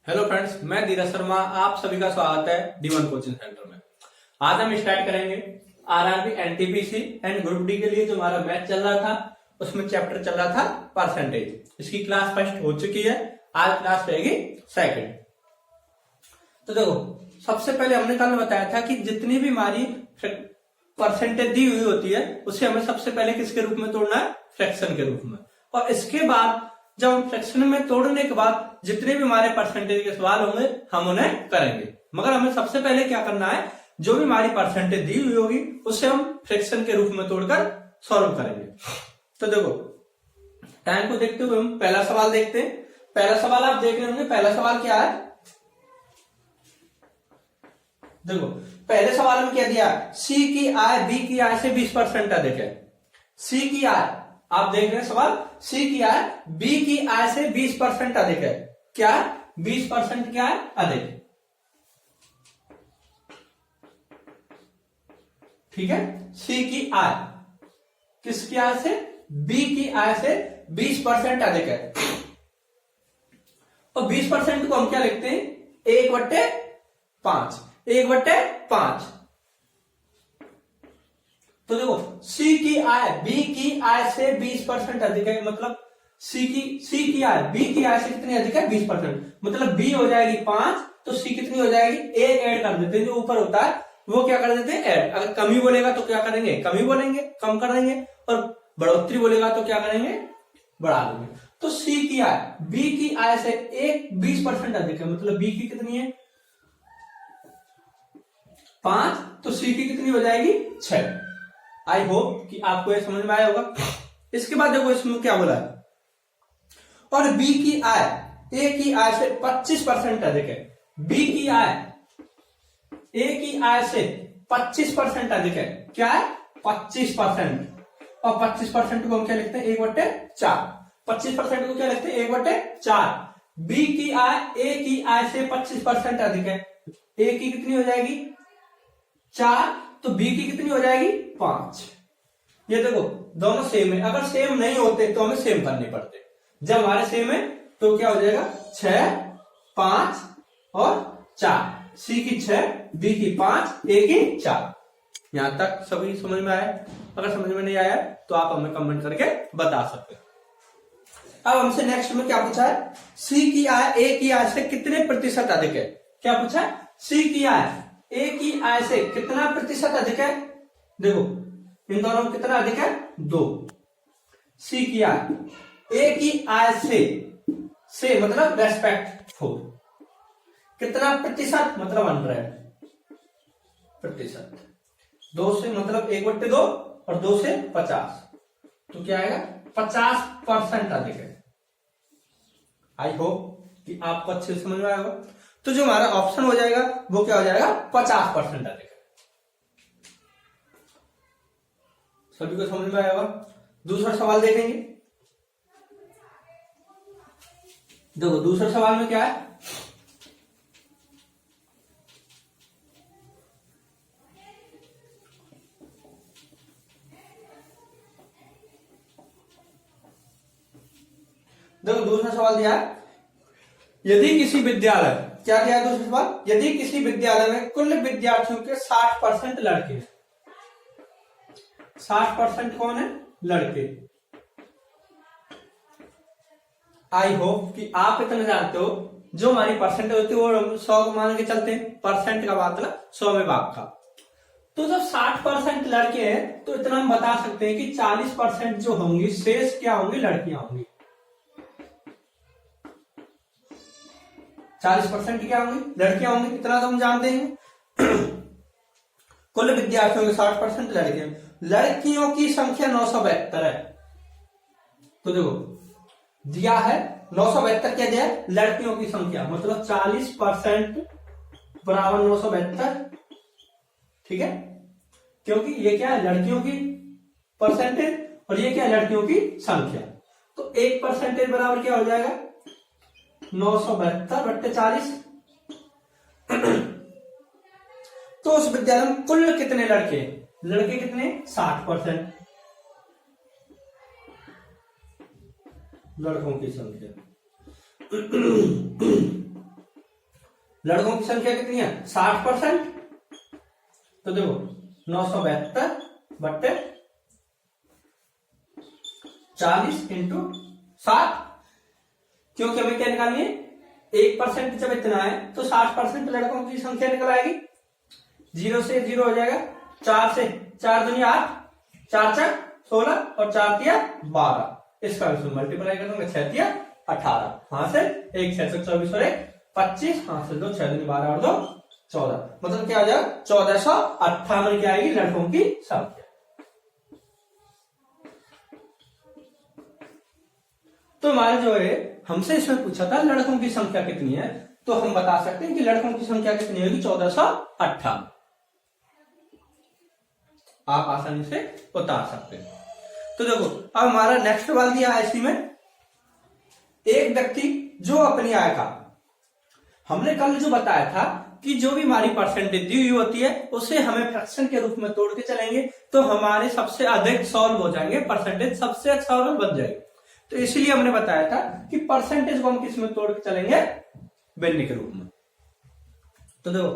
Hello friends, मैं धीरज शर्मा। आप सभी का स्वागत है D1 कोचिंग सेंटर में। आज हम स्टार्ट करेंगे RRB NTPC and group D के लिए जो हमारा मैथ चल रहा था, उसमें चैप्टर चल रहा था परसेंटेज। इसकी क्लास फर्स्ट हो चुकी है, आज क्लास रहेगी सेकंड। तो देखो, सबसे पहले हमने कल बताया था कि जितनी भी हमारी परसेंटेज दी हुई होती है उसे हमें सबसे पहले किसके रूप में तोड़ना है? फ्रैक्शन के रूप में। और इसके बाद जब हम फ्रैक्शन में तोड़ने के बाद जितने भी हमारे परसेंटेज के सवाल होंगे हम उन्हें करेंगे, मगर हमें सबसे पहले क्या करना है, जो भी हमारी परसेंटेज दी हुई होगी उसे हम फ्रैक्शन के रूप में तोड़कर सॉल्व करेंगे। तो देखो, टाइम को देखते हुए हम पहला सवाल देखते हैं। पहला सवाल आप देख रहे होंगे। पहला सवाल क्या है? देखो, पहले सवाल में क्या दिया? सी की आय बी की आय से 20% अधिक है। सी की आय, आप देख रहे हैं सवाल, सी की आय बी की आय से 20% अधिक है। क्या? 20% क्या है? अधिक। ठीक है, सी की आय किसकी आय से? बी की आय से 20% अधिक है। और 20% को हम क्या लिखते हैं? 1/5। 1/5। तो देखो, सी की आय बी की आय से 20% अधिक है, मतलब सी की आय बी की आय से कितनी अधिक है? 20%। मतलब बी हो जाएगी 5, तो सी कितनी हो जाएगी? 1 ऐड कर देते हैं, जो ऊपर होता है वो क्या कर देते हैं? ऐड। अगर कमी बोलेगा तो क्या करेंगे? कमी बोलेंगे, कम कर देंगे। और बढ़ोतरी बोलेगा तो क्या करेंगे? बढ़ा देंगे। तो सी की आय बी की आय से 20% अधिक है, मतलब बी की कितनी है? 5, तो सी की कितनी हो जाएगी? 6। आई होप कि आपको यह समझ में आया होगा। इसके बाद देखो, इसमें क्या बोला है? और बी की आय ए की आय से 25% अधिक है। बी की आय ए की आय से 25% अधिक है। क्या है? 25%। और 25% को हम क्या लिखते हैं? 1/4। 25% को क्या लिखते हैं? 1/4। बी की आय ए की आय से 25% अधिक है। ए की कितनी हो जाएगी? 4, तो बी की कितनी हो जाएगी? 5। ये देखो, दोनों सेम है। अगर सेम नहीं होते तो हमें सेम करने पड़ते। जब हमारे सेम है तो क्या हो जाएगा? 6, 5 और 4। सी की 6, बी की 5, ए की 4। यहां तक सभी समझ में आया? अगर समझ में नहीं आया तो आप हमें कमेंट करके बता सकते हैं। अब हमसे नेक्स्ट में क्या पूछा है? सी की आय ए की आय से कितने प्रतिशत अधिक है? क्या पूछा है? सी की आय ए की आय से कितना प्रतिशत अधिक है? देखो, इन दोनों में कितना अधिक है? 2। सी की आय ए की आय से मतलब रेस्पेक्टफुल कितना प्रतिशत? मतलब 100%। 2 से मतलब 1/2 और 2 से 50, तो क्या आएगा? 50% अधिक है। आई होप कि आपको अच्छे से समझ में आएगा। तो जो हमारा ऑप्शन हो जाएगा वो क्या हो जाएगा? 50% अधिक है। सभी को समझ में आएगा। दूसरा सवाल देखेंगे। देखो, दूसरे सवाल में क्या है? देखो, दूसरा सवाल दिया है, यदि किसी विद्यालय, क्या दिया है दूसरा सवाल? यदि किसी विद्यालय में कुल विद्यार्थियों के 60% लड़के, 60% कौन है? लड़के। आई होप कि आप इतना जानते हो, जो हमारी परसेंटेज होती है वो 100 को मान के चलते हैं। परसेंट का मतलब 100 में भाग का। तो जब 60% लड़के हैं तो इतना हम बता सकते हैं कि 40% जो होंगी, शेष क्या होंगी? लड़कियां होंगी। 40% क्या होंगी? लड़कियां होंगी। इतना तो हम जानते हैं। कुल विद्यार्थियों के 60% लड़के हैं। लड़कियों की संख्या 972 है। तो देखो, दिया है 972। क्या दिया है? लड़कियों की संख्या, मतलब 40% बराबर 972। ठीक है, क्योंकि ये क्या है? लड़कियों की परसेंटेज, और ये क्या है? लड़कियों की संख्या। तो 1% बराबर क्या हो जाएगा? 972/40। तो उस विद्यालय में कुल कितने लड़के? लड़के कितने? 60%। लड़कों की संख्या लड़कों की संख्या कितनी है 60%। तो देखो 972/40 इंटू 60, क्योंकि हमें क्या निकालनी है 1% जब इतना है तो 60% लड़कों की संख्या निकल आएगी। 0 से 0 हो जाएगा, 4 से 4 दुनिया 8, 4 4 16 और 4 तिया 12। इसका मल्टीप्लाई कर दूंगा, 6 तिया 18, हां से 1 6 से 24 और 1 25, हां से 2 6 12 और 2 14, मतलब क्या हो जाएगा 1458 क्या आएगी लड़कों की संख्या। तो हमारे जो है हमसे इसमें पूछा था लड़कों की संख्या कितनी है, तो हम बता सकते हैं कि लड़कों की संख्या कितनी होगी 1458। आप आसानी से बता सकते हैं। तो देखो अब हमारा नेक्स्ट सवाल दिया है इसी में, एक व्यक्ति जो अपनी आय का, हमने कल जो बताया था कि जो भी हमारी परसेंटेज दी हुई होती है उसे हमें फ्रैक्शन के रूप में तोड़ के चलेंगे तो हमारे सबसे अधिक सॉल्व हो जाएंगे, परसेंटेज सबसे अच्छा सॉल्व बन जाएगी। तो इसलिए हमने बताया था कि परसेंटेज को हम किस में तोड़ के चलेंगे, भिन्न के रूप में। तो देखो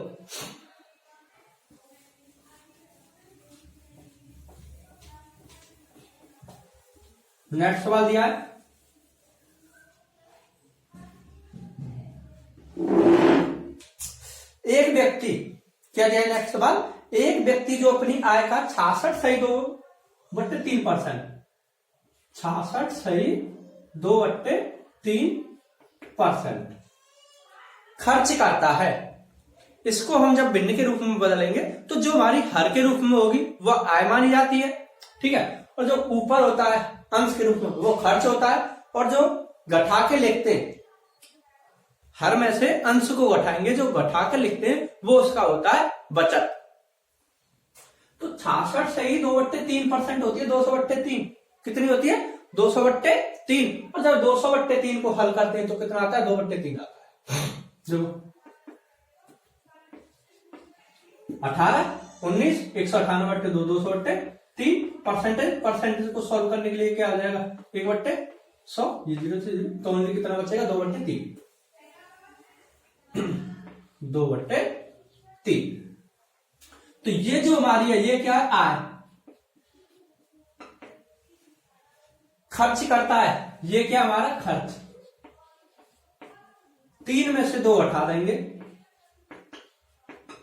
नेक्स्ट सवाल दिया है, एक व्यक्ति, क्या दिया है नेक्स्ट सवाल, एक व्यक्ति जो अपनी आय का 66/2/3%, 66/2/3% खर्च करता है। इसको हम जब भिन्न के रूप में बदलेंगे तो जो हमारी हर के रूप में होगी वह आय मानी जाती है, ठीक है, और जो ऊपर होता है अंश के रूप में वो खर्च होता है, और जो घटा के लिखते हैं हर में से अंश को घटाएंगे, जो घटा के लिखते हैं वो उसका होता है बचत। तो 66/2/3% होती है 200/3, कितनी होती है 200/3, और जब 200/3 को हल करते हैं तो कितना आता है 2/3 आता है। जो 18 19 198/2 200/3, परसेंटेज को सॉल्व करने के लिए क्या आ जाएगा 1/100, ये 0 से 0, तो ओनली कितना बचेगा 2/3, 2/3। तो ये जो हमारी है ये क्या है आय, खर्च करता है, ये क्या हमारा खर्च, 3 में से 2 हटा देंगे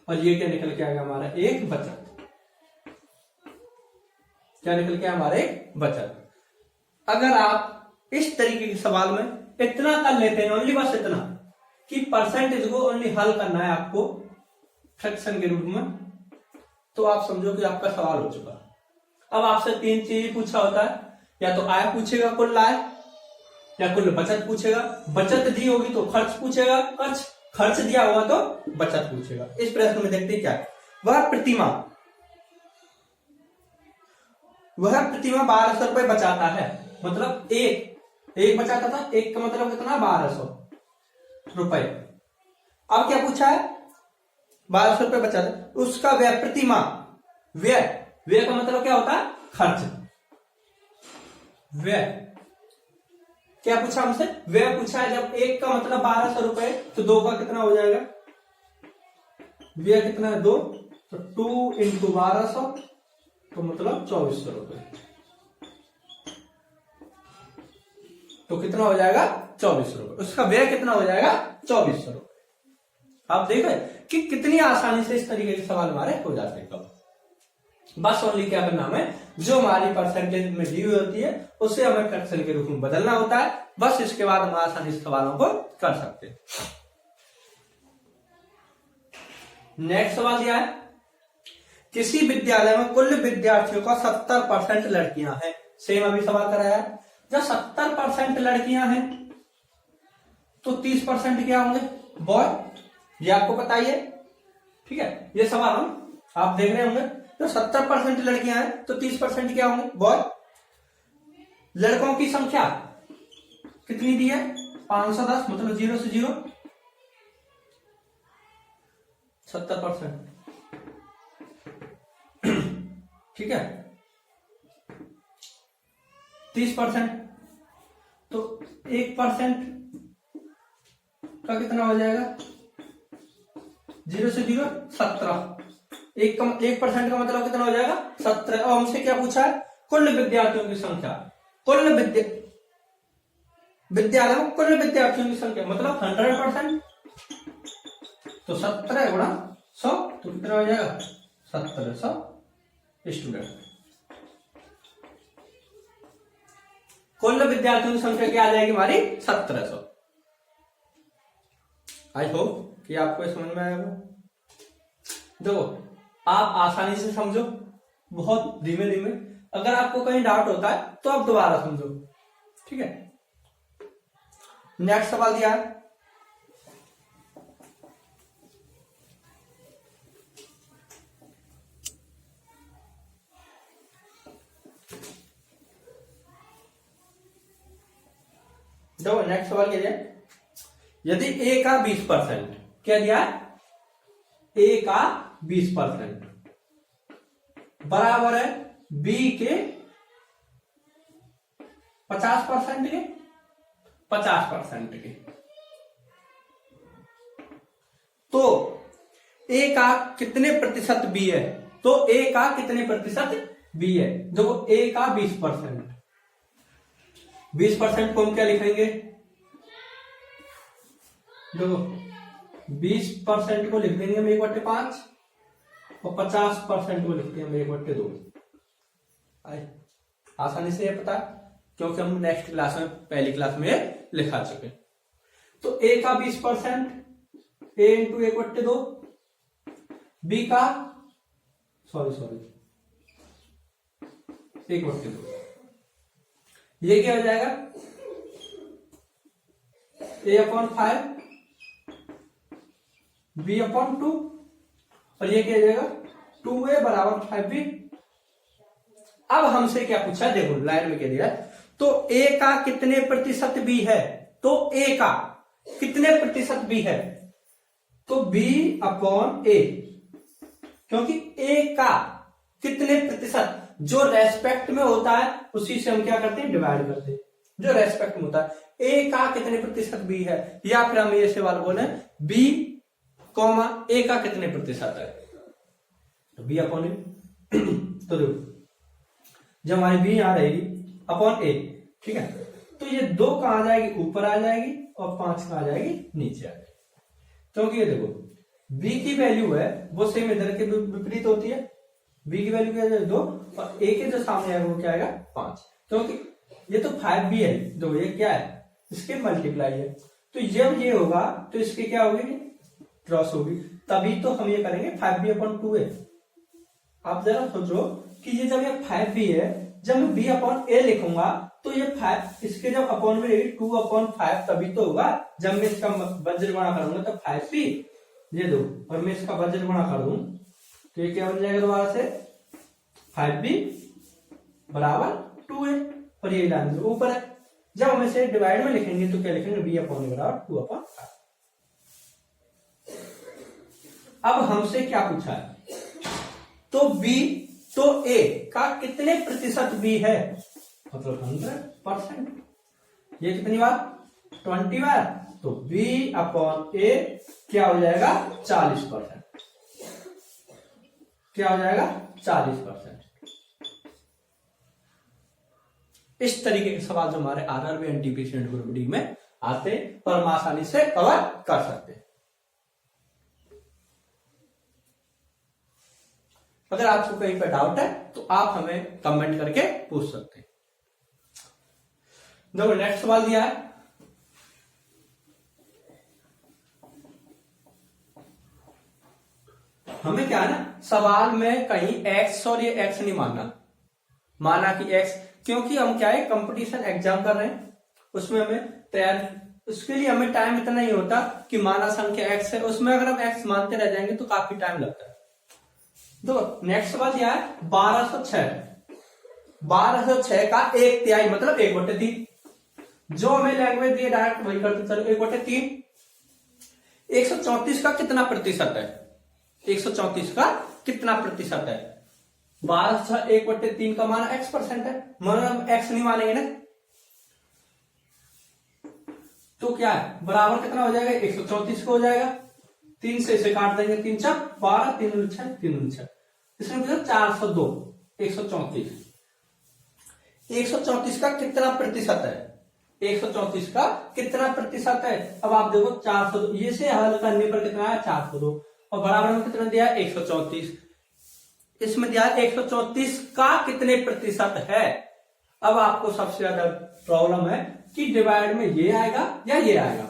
और ये क्या निकल के आएगा हमारा एक बचत, क्या निकल के हमारा एक बचत। अगर आप इस तरीके के सवाल में इतना कर लेते हैं, ओनली बस इतना कि परसेंटेज को ओनली हल करना है आपको फ्रैक्शन के रूप में, तो आप समझो कि आपका सवाल हो चुका। अब आपसे 3 चीज पूछा होता है, या तो आय पूछेगा कुल आय, या कुल बचत पूछेगा, बचत दी होगी तो खर्च पूछेगा, खर्च दिया होगा तो बचत पूछेगा। इस प्रश्न में देखते हैं क्या है, वह प्रतिमा 1200 रुपए बचाता है, मतलब एक बचाता था, एक का मतलब कितना 1200 रुपए। अब क्या पूछा है 1200 रुपए बचाता, उसका व्यय प्रतिमा, व्यय का मतलब क्या होता है खर्च, व्यय क्या पूछा हमसे, व्यय पूछा है। जब एक का मतलब 1200 रुपए तो 2 का कितना हो जाएगा, व्यय कितना है 2, तो 2 × 1200 तो मतलब 2400 रुपए, तो कितना हो जाएगा 2400 रुपए, उसका व्यय कितना हो जाएगा 2400 रुपए। आप देख रहे कि कितनी आसानी से इस तरीके के सवाल हमारे हो जाते हैं। कब बस ओनली क्या करना हमें, जो हमारी परसेंटेज में दी हुई होती है उसे हमें फ्रैक्शन के रूप में बदलना होता है, बस इसके बाद हम आसानी से सवालों को कर सकते हैं। नेक्स्ट सवाल दिया है, किसी विद्यालय में कुल विद्यार्थियों का 70% लड़कियां हैं। सेम अभी सवाल कराया है, जब 70% लड़कियां हैं तो 30% क्या होंगे बॉय, ये आपको पता ही है, ठीक है। ये सवाल हम आप देख रहे होंगे, तो 70% लड़कियां हैं तो 30% क्या होंगे बॉय। लड़कों की संख्या कितनी दी है 510, मतलब 0 से 0 70%, ठीक है। 30% तो 1% का कितना हो जाएगा 0 से 0 17, 1% का मतलब कितना हो जाएगा 17। और हमसे क्या पूछा है, कुल विद्यार्थियों की संख्या, कुल विद्यालय में कुल विद्यार्थियों की संख्या मतलब 100%, तो 17 गुणा 100 तो कितना हो जाएगा 1700 स्टूडेंट। कुल विद्यार्थियों की संख्या क्या आ जाएगी हमारी 1700। आई होप कि आपको समझ में आएगा। देखो आप आसानी से समझो, बहुत धीमे धीमे, अगर आपको कहीं डाउट होता है तो आप दोबारा समझो, ठीक है। नेक्स्ट सवाल दिया है, देखो नेक्स्ट सवाल क्या दिया, यदि a का 20%, क्या दिया है a का 20% बराबर है b के 50% के 50% के, तो a का कितने प्रतिशत b है, तो a का कितने प्रतिशत b है। देखो a का 20%, 20% को हम क्या लिखेंगे, देखो 20% को लिख देंगे हम 1/5 और 50% को लिखते हैं हम 1/2। आसानी से ये पता क्योंकि हम नेक्स्ट क्लास में, पहली क्लास में लिखा चुके। तो a का 20% a इंटू 1/2, b का सॉरी 1/2, ये क्या हो जाएगा a/5 b/2, और ये क्या हो जाएगा 2a बराबर 5b। अब हमसे क्या पूछा, देखो लाइन में क्या दिया है, तो a का कितने प्रतिशत b है, तो a का कितने प्रतिशत b है, तो b/a, क्योंकि a का कितने प्रतिशत जो रेस्पेक्ट में होता है उसी से हम क्या करते हैं डिवाइड करते हैं, जो रेस्पेक्ट में होता है। a का कितने प्रतिशत b है, या फिर हम ये सवाल बोले b कॉमा a का कितने प्रतिशत है, तो b/a। तो देखो जब हमारी b यहां रहेगी अपॉन a, ठीक है, तो ये 2 कहां आ जाएगी, ऊपर आ जाएगी, और 5 कहां आ जाएगी, नीचे आ जाएगी। क्योंकि ये देखो b की वैल्यू है वो सेम इधर के विपरीत होती है, b की वैल्यू क्या है 2, और a के जो सामने आएगा वो क्या आएगा 5, क्योंकि ये तो 5b है, देखो ये क्या है इसके मल्टीप्लाई है, तो जब ये होगा तो इसके क्या होगी क्रॉस होगी, तभी तो हम ये करेंगे 5b/2a। आप जरा सोचो कि ये जब ये 5b है, जब मैं b/a लिखूंगा तो ये 5 इसके जब अपॉन में रहेगी 2/5 तभी तो होगा, जब मैं इसका वज्र गुणा करूंगा तो 5b, ये दो, और मैं इसका वज्र गुणा कर दूं तो ये क्या बन जाएगा दोबारा से 5b बराबर 2a, और ये लाइन जो ऊपर है, जब हम इसे डिवाइड में लिखेंगे तो क्या लिखेंगे b/a बराबर 2/5। अब हमसे क्या पूछा है, तो a का कितने प्रतिशत b है, मतलब 100%, ये कितनी बार 20 बार, तो b/a क्या हो जाएगा 40%, क्या हो जाएगा 40%। इस तरीके के सवाल जो हमारे RRB NTPC and group D में आते और हम आसानी से कवर कर सकते हैं। अगर आपको कहीं पर डाउट है तो आप हमें कमेंट करके पूछ सकते हैं। देखो नेक्स्ट सवाल दिया है, हमें क्या है ना, सवाल में कहीं x और ये x नहीं माना कि x, क्योंकि हम क्या है कंपटीशन एग्जाम कर रहे हैं, उसमें हमें तैयार, उसके लिए हमें टाइम इतना ही होता कि माना संख्या x है, उसमें अगर हम x मानते रह जाएंगे तो काफी टाइम लगता है। तो नेक्स्ट सवाल क्या है 1206 का 1/3 मतलब 1/3, जो हमें लैंग्वेज दिए डायरेक्ट वही करते चलो 1/3। 134 का कितना प्रतिशत है, 134 का कितना प्रतिशत है, 12 1/3 का माना x% है, मगर हम x नहीं मानेंगे ना, तो क्या है बराबर कितना हो जाएगा 134 को हो जाएगा, 3 से इसे काट देंगे, 3 4 12, 3 दूनी 6, 3 दूनी 6, इसमें कितना 402, 134। 134 का कितना प्रतिशत है? 134 का कितना प्रतिशत है? अब आप देखो 402, ये से हल करने पर कितना है 402, और बराबर में कितना दिया है 134, इसमें दिया है 134 का कितने प्रतिशत है। अब आपको सबसे ज्यादा प्रॉब्लम है कि डिवाइड में ये आएगा या ये आएगा।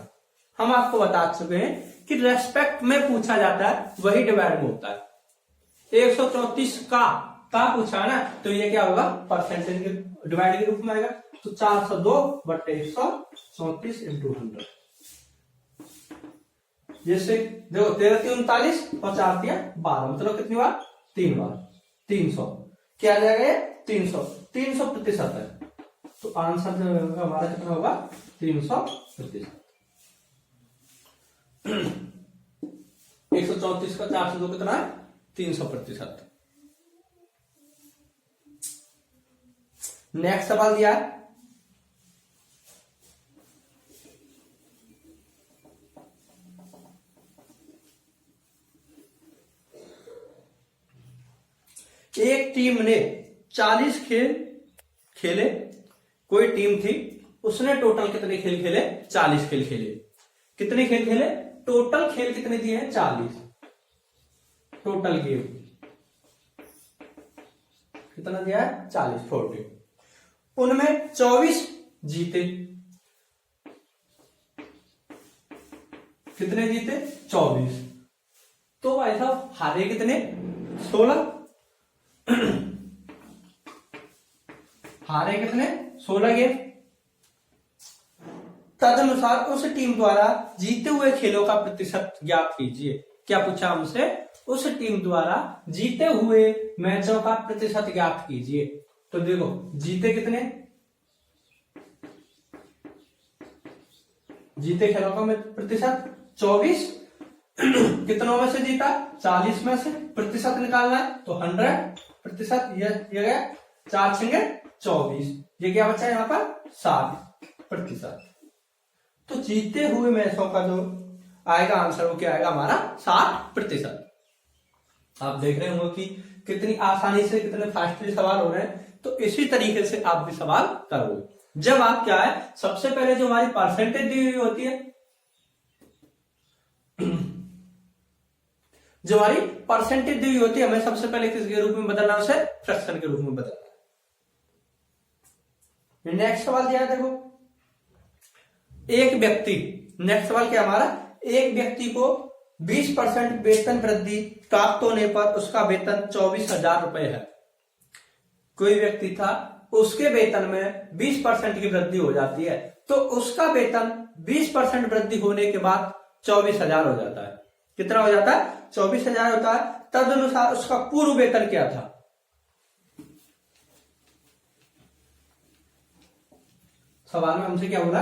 हम आपको बता चुके हैं कि रेस्पेक्ट में पूछा जाता है वही डिवाइड में होता है। 134 का पूछा ना, तो ये क्या होगा परसेंटेज के डिवाइड के रूप में आएगा। तो 402 बटे 134 इंटू 100, जैसे देखो 13 3 39 और 4 दिया 12, मतलब कितनी बार 3 बार 300, क्या आ जाएगा 300 प्रतिशत है। तो आंसर जो होगा हमारा कितना होगा 300%। 134 का 402 कितना है 300%। नेक्स्ट सवाल दिया है, एक टीम ने 40 खेल खेले, कोई टीम थी उसने टोटल कितने खेल खेले 40 खेल खेले। कितने खेल खेले? टोटल खेल कितने दिए हैं 40, टोटल गेम कितना दिया है 40 40, उनमें 24 जीते। कितने जीते 24, तो भाई साहब हारे कितने 16, हारे कितने 16 गेम। तदनुसार उस टीम द्वारा जीते हुए खेलों का प्रतिशत ज्ञात कीजिए। क्या पूछा हमसे? उस टीम द्वारा जीते हुए मैचों का प्रतिशत ज्ञात कीजिए। तो देखो जीते कितने, जीते खेलों का प्रतिशत 24, कितनों में से जीता 40 में से, प्रतिशत निकालना है तो 100%, ये गया 4 छंगे 24, ये क्या बचा यहाँ पर 60%। तो जीते हुए मैचों का जो आएगा आंसर वो क्या आएगा हमारा 60%। आप देख रहे होंगे कि कितनी आसानी से कितने फास्टली सवाल हो रहे हैं, तो इसी तरीके से आप भी सवाल करोगे। जब आप क्या है सबसे पहले जो हमारी परसेंटेज दी हुई होती है, जो हमारी परसेंटेज दी हुई होती है, हमें सबसे पहले किसके रूप में बदलना है, उसे फ्रैक्शन के रूप में बदलना है। नेक्स्ट सवाल दिया है, देखो एक व्यक्ति, नेक्स्ट सवाल क्या हमारा, एक व्यक्ति को 20% वेतन वृद्धि प्राप्त होने पर उसका वेतन 24,000 रुपए है। कोई व्यक्ति था, उसके वेतन में 20% की वृद्धि हो जाती है, तो उसका वेतन 20% वृद्धि होने के बाद 24,000 हो जाता है। कितना हो जाता है 24,000 होता है। तदनुसार उसका पूर्व वेतन क्या था? सवाल में हमसे क्या बोला,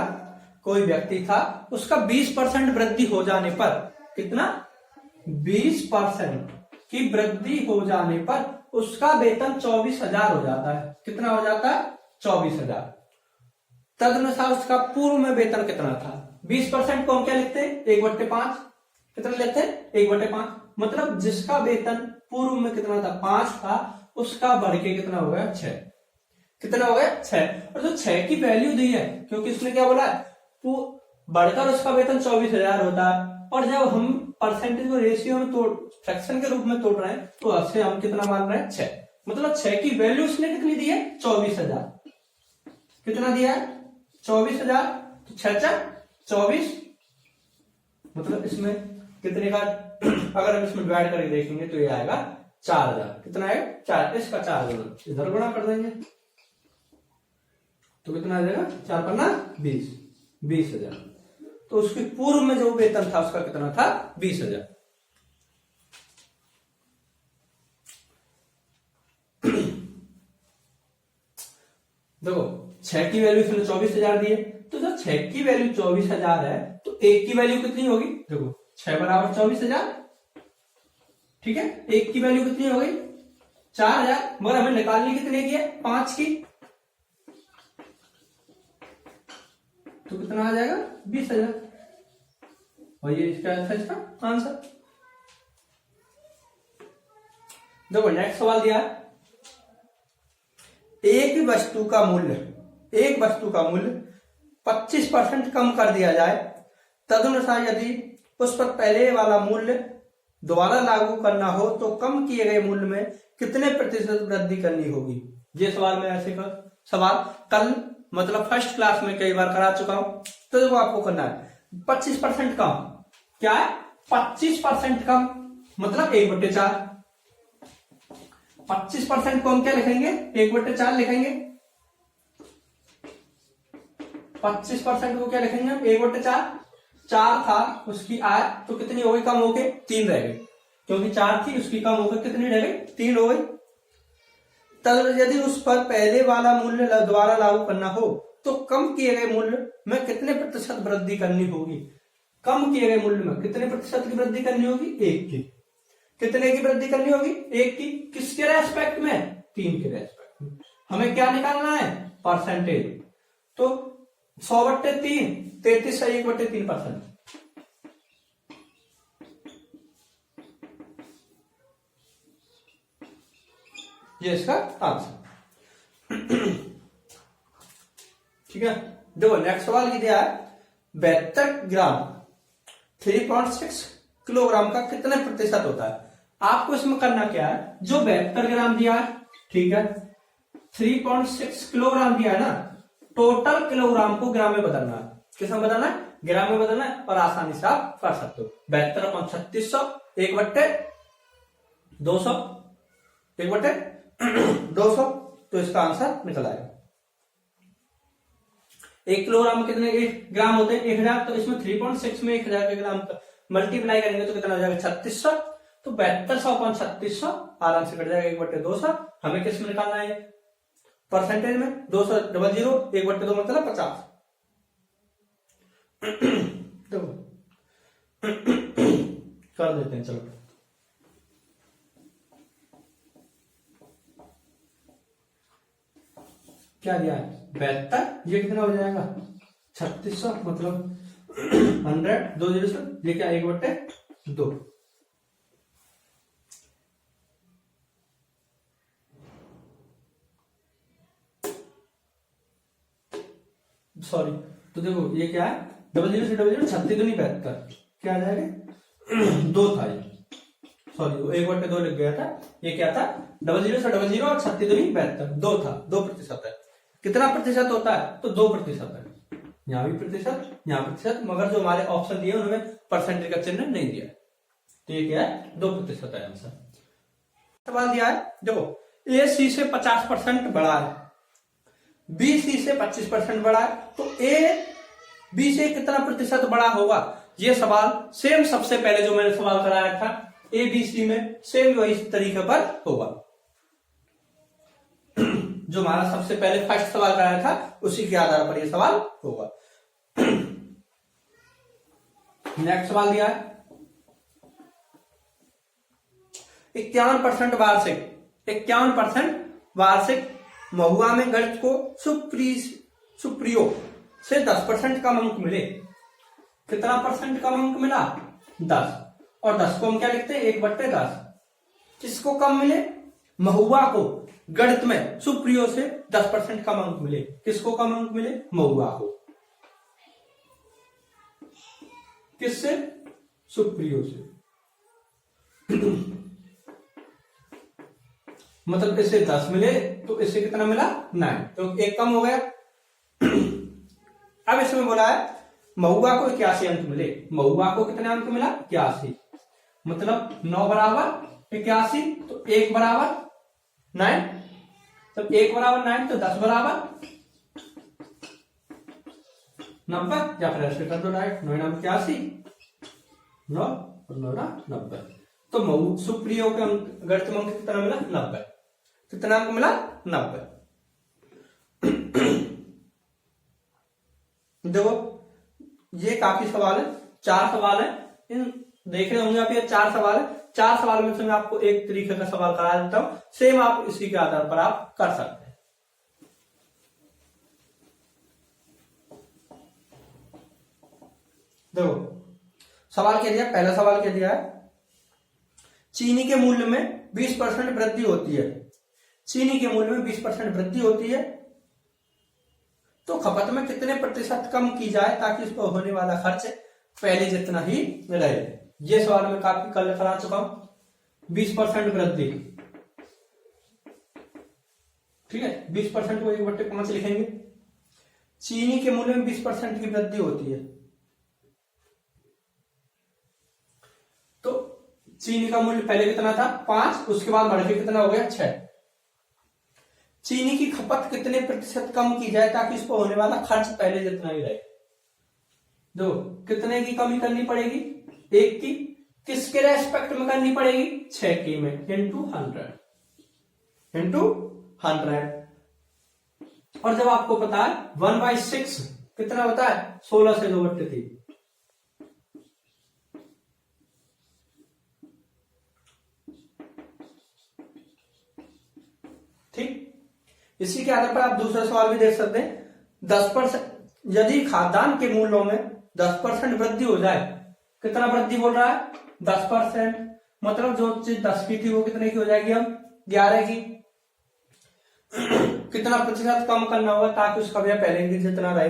कोई व्यक्ति था उसका 20% वृद्धि हो जाने पर, कितना 20% की वृद्धि हो जाने पर उसका वेतन 24,000 हो जाता है। कितना हो जाता है 24,000। तदनुसार उसका पूर्व में वेतन कितना था? 20% को हम क्या लिखते हैं 1/5, कितना लेते हैं 1/5, मतलब जिसका वेतन पूर्व में कितना था 5 था, उसका बढ़ के कितना हो गया 6। कितना हो गया 6। और जो 6 की वैल्यू दी है, क्योंकि इसने क्या बोला है बढ़कर उसका वेतन 24,000 होता है, और जब हम परसेंटेज को रेशियो में तोड़, फ्रैक्शन के रूप में तोड़ रहे हैं, तो उससे हम कितना मान रहे हैं 6, मतलब 6 की वैल्यू उसने कितनी दी है 24,000। कितना दिया है 24,000, तो 6 24, मतलब इसमें कितने का अगर हम इसमें डिवाइड करके देखेंगे तो ये आएगा 4,000। कितना है 4, इसका 4 गुना इधर गुणा कर देंगे तो कितना आ जाएगा 4 पन्ना 20,000। तो उसके पूर्व में जो वेतन था उसका कितना था 20,000। देखो 6 की वैल्यू इसने 24,000 दी है, तो जब 6 की वैल्यू 24,000 है तो 1 की वैल्यू कितनी होगी? देखो 6 बराबर 24,000, ठीक है। 1 की वैल्यू कितनी हो गई 4,000, मगर हमें निकालनी कितने की है 5 की, तो कितना आ जाएगा 20,000। और ये इसका था इसका आंसर। देखो नेक्स्ट सवाल दिया है, एक वस्तु का मूल्य 25% कम कर दिया जाए, तदनुसार यदि उस पर पहले वाला मूल्य दोबारा लागू करना हो तो कम किए गए मूल्य में कितने प्रतिशत वृद्धि करनी होगी। ये सवाल मैं ऐसे सवाल कल मतलब फर्स्ट क्लास में कई बार करा चुका हूं। तो देखो आपको करना है 25% कम, क्या है 25% कम मतलब 1/4। 25% को हम क्या लिखेंगे 1/4 लिखेंगे। 25% को क्या लिखेंगे हम 1/4। 4 था उसकी आय तो कितनी हो गई कम हो गई 3 रह गई, क्योंकि 4 थी उसकी कम होकर कितनी रह गई 3 हो गई। तब यदि उस पर पहले वाला मूल्य दोबारा लागू करना हो तो कम किए गए मूल्य में कितने प्रतिशत वृद्धि करनी होगी। कम किए गए मूल्य में कितने प्रतिशत की वृद्धि करनी होगी 1 की। कितने की वृद्धि करनी होगी 1 की। किसके रेस्पेक्ट में 3 के रेस्पेक्ट में। हमें क्या निकालना है परसेंटेज। तो 100/3 33 है 1/3%। ये इसका आंसर। ठीक है। देखो नेक्स्ट सवाल दिया है 72 ग्राम 3.6 किलोग्राम का कितने प्रतिशत होता है। आपको इसमें करना क्या है, जो 72 ग्राम दिया है, ठीक है, 3.6 किलोग्राम दिया है ना, टोटल किलोग्राम को ग्राम में बदलना है। किस में बदलना है ग्राम में बदलना है, और आसानी से आप कर सकते हो। 72/3600 1/200 1/200, तो इसका आंसर निकल आएगा। 1 किलोग्राम में कितने ग्राम होते हैं 1000, तो इसमें 3.6 में 1000 के ग्राम मल्टीप्लाई करेंगे तो कितना हो जाएगा 3600। तो 7200/3600 आराम से कट जाएगा 1/200। हमें किस में निकालना है परसेंटेज में 200 00 1/2 मतलब 50। तो कर देते हैं चलो। क्या दिया है 72, ये कितना हो जाएगा 3600 मतलब 100 2 0 से ये क्या 1/2। सॉरी, तो देखो ये क्या है 00 से 00 36 दूनी 72, क्या आ जाएगा 2 था ये, सॉरी 1/2 लिख गया था। ये क्या था 00 से 00 और 36 दूनी 72, 2 था 2% है। कितना प्रतिशत होता है तो 2% है। यहाँ भी प्रतिशत यहाँ प्रतिशत, मगर जो हमारे ऑप्शन दिए उन्होंने परसेंटेज का चिन्ह नहीं दिया, तो ये क्या है 2% है आंसर। सवाल दिया है देखो ए सी से 50% बड़ा है, बी सी से 25% बड़ा है, तो ए बी से कितना प्रतिशत बड़ा होगा। ये सवाल सेम सबसे पहले जो मैंने सवाल कराया था ए बी सी में सेम वही तरीके पर होगा। जो हमारा सबसे पहले फर्स्ट सवाल कराया था उसी के आधार पर यह सवाल होगा। नेक्स्ट सवाल दिया है 51% वार्षिक महुआ में गणित को सुप्रियो से 10% कम अंक मिले। कितना परसेंट कम अंक मिला 10, और 10 को हम क्या लिखते हैं 1/10। किसको कम मिले महुआ को, गणित में सुप्रियो से 10% कम अंक मिले। किसको कम अंक मिले महुआ को, किससे सुप्रियो से। मतलब इससे 10 मिले तो इससे कितना मिला 9, तो एक कम हो गया। अब इसमें बोला है महुआ को 81 अंक मिले। महुआ को कितने अंक मिला 81, मतलब 9 बराबर 81, तो 1 बराबर 9, तो 1 बराबर 9, तो 10 बराबर 90, या फिर ऐसे कर दो डायरेक्ट 9 9 81 9 और 9 90। तो मऊ सुप्रियो के अंक गणित में कितना मिला 90। कितना अंक मिला 90। देखो ये काफी सवाल है, 4 सवाल है, इन देख रहे होंगे आप, ये 4 सवाल है। 4 सवाल में से मैं आपको एक तरीके का सवाल करा देता हूं, सेम आप इसी के आधार पर आप कर सकते हैं। देखो सवाल क्या दिया, पहला सवाल क्या दिया है चीनी के मूल्य में 20% वृद्धि होती है, चीनी के मूल्य में 20% वृद्धि होती है, तो खपत में कितने प्रतिशत कम की जाए ताकि इस पर होने वाला खर्च पहले जितना ही रहे। ये सवाल मैं काफी कल करा चुका हूं। 20% वृद्धि, ठीक है, 20% को 1/5 लिखेंगे। चीनी के मूल्य में 20% की वृद्धि होती है, तो चीनी का मूल्य पहले कितना था 5, उसके बाद बढ़ के कितना हो गया 6। चीनी की खपत कितने प्रतिशत कम की जाए ताकि इस पर होने वाला खर्च पहले जितना ही रहे। दो, कितने की कमी करनी पड़ेगी, 1 की, किसके रेस्पेक्ट में करनी पड़ेगी, 6 की में, इंटू 100। और जब आपको पता है 1/6 कितना होता है, 16 से 2/3। ठीक, इसी के आधार पर आप दूसरा सवाल भी देख सकते हैं। 10%, यदि खाद्यान्न के मूल्यों में 10% वृद्धि हो जाए, कितना वृद्धि बोल रहा है, 10%, मतलब जो चीज 10 की थी वो कितने की हो जाएगी, अब 11 की। कितना प्रतिशत कम करना होगा ताकि उसका व्यय पहले की जितना रहे,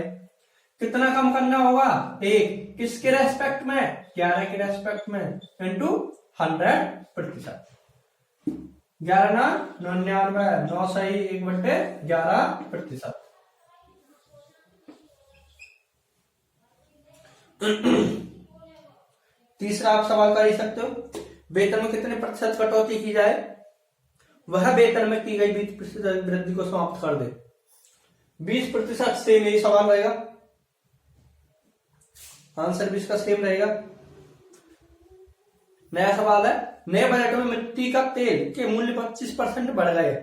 कितना कम करना होगा, 1, किसके रेस्पेक्ट में, 11 के रेस्पेक्ट में, इंटू 100%। 11 ना 99, 9 सही 1/11%। तीसरा आप सवाल कर ही सकते हो, वेतन में कितने प्रतिशत कटौती की जाए, वह वेतन में की गई 20% वृद्धि को समाप्त कर दे। 20% सेम, यही सवाल रहेगा, आंसर भी इसका सेम रहेगा। नया सवाल है, नए बजट में मिट्टी का तेल के मूल्य 25% बढ़ गए।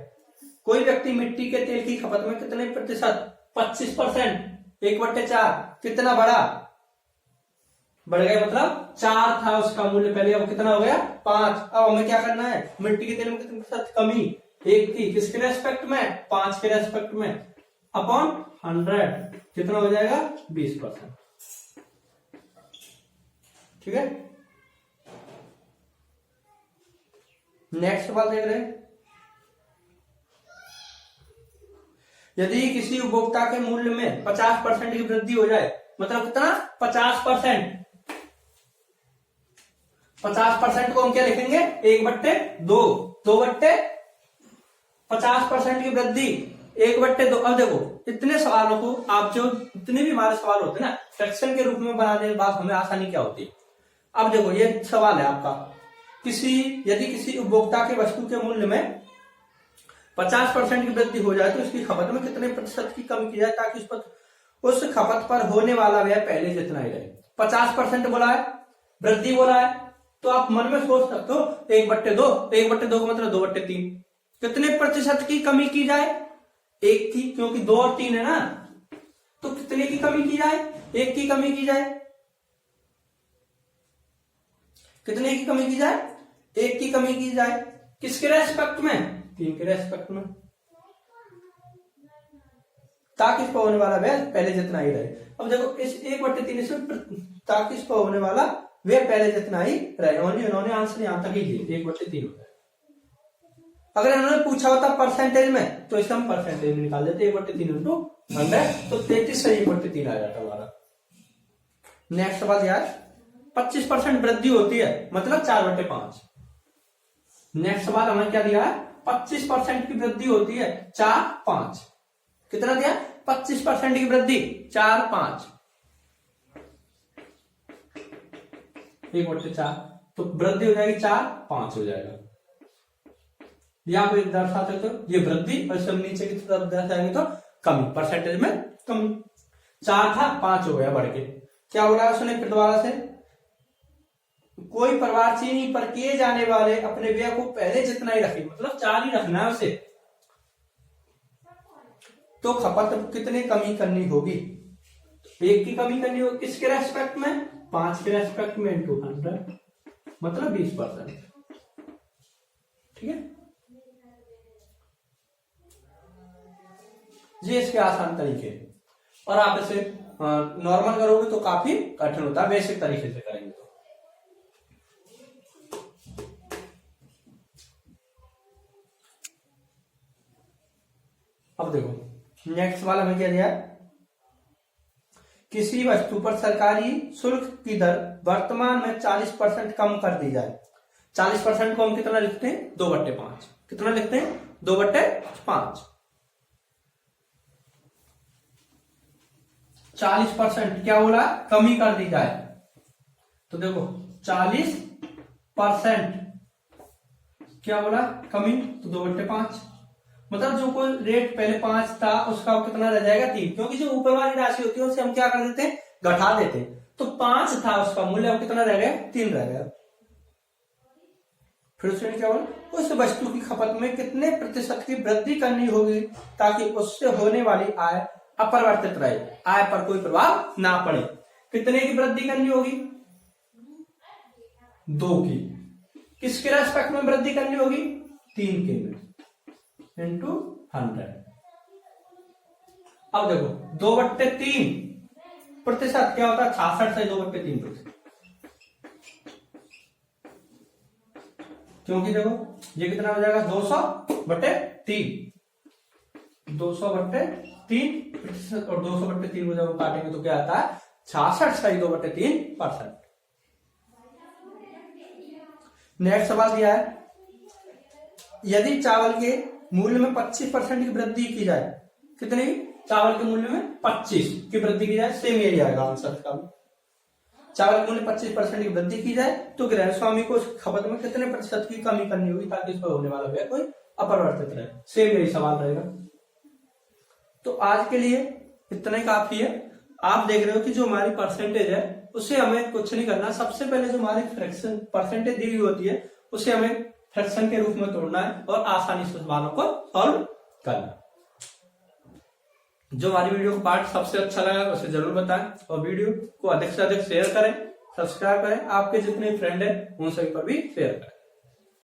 कोई व्यक्ति मिट्टी के तेल की खपत में कितने प्रतिशत, 25%, 1/4, कितना बढ़ा, बढ़ गया, मतलब 4 था उसका मूल्य पहले, अब कितना हो गया 5। अब हमें क्या करना है, मिट्टी के तेल में कितने प्रतिशत कमी, 1 की, किसके रेस्पेक्ट में, 5 के रेस्पेक्ट में, अपॉन 100, कितना हो जाएगा 20%। ठीक है, नेक्स्ट सवाल देख रहे हैं। यदि किसी उपभोक्ता के मूल्य में 50% की वृद्धि हो जाए, मतलब कितना 50%, 50% को हम क्या लिखेंगे, 1/2, 2/50% की वृद्धि 1/2। अब देखो इतने सवालों को आप जो इतने भी हमारे सवाल होते हैं ना, फ्रैक्शन के रूप में बनाने के बाद हमें आसानी क्या होती है। अब देखो ये सवाल है आपका, यदि किसी उपभोक्ता के वस्तु के मूल्य में 50% की वृद्धि हो जाए तो इसकी खपत में कितने प्रतिशत की कमी की जाए ताकि उस खपत पर होने वाला व्यय पहले जितना ही रहे। 50% बोला है, वृद्धि बोला है, तो आप मन में सोच सकते हो 1/2, 1/2 का मतलब 2/3, कितने प्रतिशत की कमी की जाए, 1 की, क्योंकि 2 और 3 है ना, तो कितने की कमी की जाए, 1 की कमी की जाए, कितने की कमी की जाए, 1 की कमी की जाए, किसके रेस्पेक्ट में, 3 के रेस्पेक्ट में, ताकि इस पर होने वाला व्यय पहले जितना ही रहे। अब देखो इस 1/3 से ताकि इस पर होने वाला व्यय पहले जितना ही रहे, उन्होंने आंसर यहां तक ही दिए 1/3 होता है। अगर इन्होंने पूछा होता परसेंटेज में तो इसे हम परसेंटेज में निकाल देते, 1/3 इंटू 100, तो 33 से 1/3 आ जाता हमारा। नेक्स्ट बात यार, 25% वृद्धि होती है, मतलब 4/5। नेक्स्ट सवाल हमें क्या दिया है, 25% की वृद्धि होती है, 4/5, कितना दिया, 25% की वृद्धि 4/5, 1/4, तो वृद्धि हो जाएगी 4/5 हो जाएगा। या आप दर्शा सकते हो ये वृद्धि, और सब नीचे की तरफ दर्शाएंगे तो कमी, परसेंटेज में कमी। 4 था 5 हो गया बढ़ के। क्या बोला उसने फिर दोबारा से, कोई परिवार चीनी पर किए जाने वाले अपने व्यय को पहले जितना ही रखे, मतलब 4 ही रखना है उसे, तो खपत कितनी कमी करनी होगी, 1 की कमी करनी होगी, किसके रेस्पेक्ट में, 5 के रेस्पेक्ट में, इंटू 100, मतलब 20%। ठीक है, ये इसके आसान तरीके, और आप इसे नॉर्मल करोगे तो काफी कठिन होता है, बेसिक तरीके से करेंगे तो। अब देखो नेक्स्ट वाला हमें क्या दिया है, किसी वस्तु पर सरकारी शुल्क की दर वर्तमान में 40% कम कर दी जाए। 40% को हम कितना लिखते हैं, 2/5। कितना लिखते हैं, 2/5। 40% क्या बोला, कमी कर दी जाए। तो देखो 40% क्या बोला, कमी, तो 2/5। मतलब जो कोई रेट पहले 5 था उसका कितना रह जाएगा, 3, क्योंकि जो ऊपर वाली राशि होती है उसे हम क्या कर देते हैं, घटा देते हैं। तो 5 था उसका मूल्य, अब कितना रह गया, 3 रह गया। फिर उसने क्या बोला, उस वस्तु की खपत में कितने प्रतिशत की वृद्धि करनी होगी ताकि उससे होने वाली आय अपरिवर्तित रहे, आय पर कोई प्रभाव ना पड़े। कितने की वृद्धि करनी होगी, 2 की। किसके रेस्पेक्ट में वृद्धि करनी होगी, 3 के में, इंटू 100। अब देखो 2/3% क्या होता है, 66 से 2/3%। क्योंकि देखो ये कितना हो जाएगा, 200/3। 200/3% और 200/3 को जब हम काटेंगे तो क्या आता है, 66 से 2/3%। नेक्स्ट सवाल दिया है, यदि चावल के मूल्य में 25% की वृद्धि की जाए, कितने, चावल के मूल्य में 25 की वृद्धि की जाए, सेम यही आएगा आंसर का। चावल के मूल्य 25% की वृद्धि की जाए तो गृह स्वामी को खपत में कितने प्रतिशत की कमी करनी होगी ताकि इसमें होने वाला व्यय कोई अपरिवर्तित रहे। सेम यही सवाल रहेगा। तो आज के लिए इतना ही काफी है। आप देख रहे हो कि जो हमारी परसेंटेज है उसे हमें कुछ नहीं करना, सबसे पहले जो हमारी फ्रैक्शन परसेंटेज दी हुई होती है उसे हमें फ्रैक्शन के रूप में तोड़ना है और आसानी से सवालों को सॉल्व करना। जो हमारी वीडियो का पार्ट सबसे अच्छा लगा उसे जरूर बताएं और वीडियो को अधिक से अधिक शेयर करें, सब्सक्राइब करें, आपके जितने फ्रेंड हैं उन सभी पर भी शेयर करें।